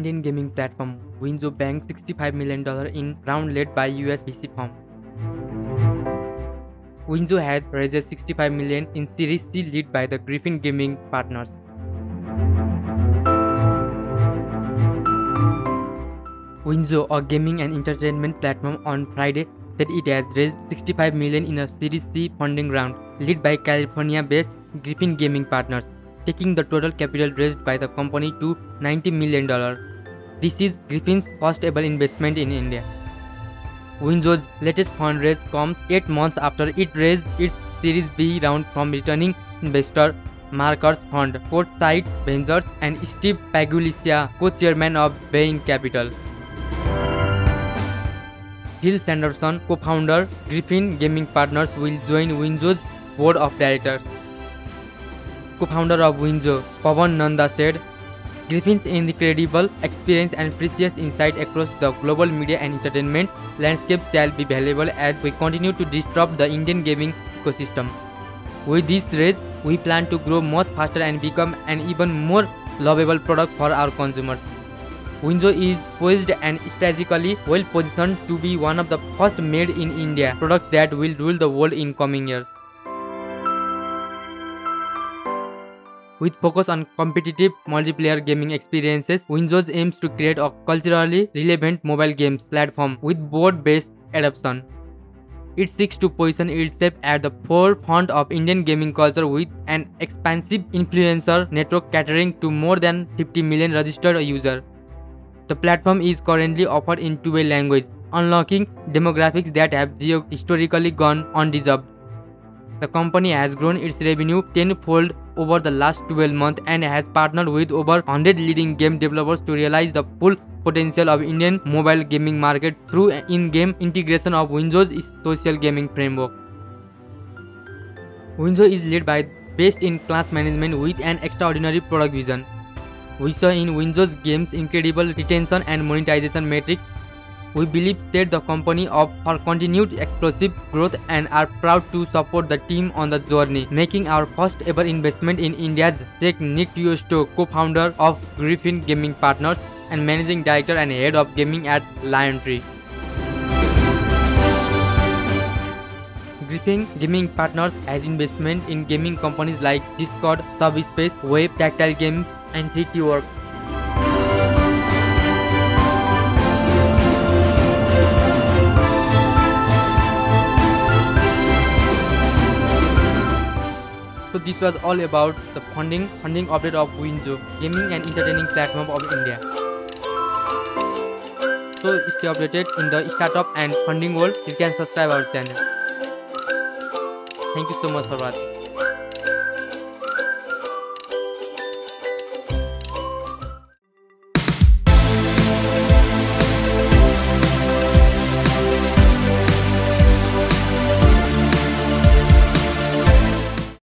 Indian gaming platform Winzo banked $65 million in round led by US VC firm. Winzo had raised $65 million in Series C led by the Griffin Gaming partners. Winzo, a gaming and entertainment platform, on Friday said it has raised $65 million in a Series C funding round led by California-based Griffin Gaming partners, taking the total capital raised by the company to $90 million. This is Griffin's first ever investment in India. Winzo's latest fundraise comes 8 months after it raised its Series B round from returning investor Markers Fund, Courtside Ventures, and Steve Pagulicia, co-chairman of Bain Capital. Phil Sanderson, co-founder Griffin Gaming Partners, will join Winzo's board of directors. Co-founder of Winzo, Pawan Nanda, said, "Griffin's incredible experience and precious insight across the global media and entertainment landscape shall be valuable as we continue to disrupt the Indian gaming ecosystem. With this raise, we plan to grow much faster and become an even more lovable product for our consumers." Winzo is poised and strategically well positioned to be one of the first made in India products that will rule the world in coming years. With focus on competitive multiplayer gaming experiences, Winzo aims to create a culturally relevant mobile games platform with board-based adoption. It seeks to position itself at the forefront of Indian gaming culture with an expansive influencer network catering to more than 50 million registered users. The platform is currently offered in 12 languages, unlocking demographics that have historically gone undeserved. The company has grown its revenue tenfold over the last 12 months and has partnered with over 100 leading game developers to realize the full potential of Indian mobile gaming market through in-game integration of Winzo's social gaming framework. Winzo is led by best-in-class management with an extraordinary product vision. We saw in Winzo's games incredible retention and monetization metrics. We believe set the company up for continued explosive growth and are proud to support the team on the journey, making our first ever investment in India's Sheikh Nick Tiesto, co-founder of Griffin Gaming Partners and managing director and head of gaming at Liontree. Griffin Gaming Partners has investment in gaming companies like Discord, Subspace, Wave, Tactile Games, and 3T Works. So this was all about the funding update of Winzo, gaming and entertaining platform of India. So stay updated in the startup and funding world. You can subscribe our channel. Thank you so much for watching.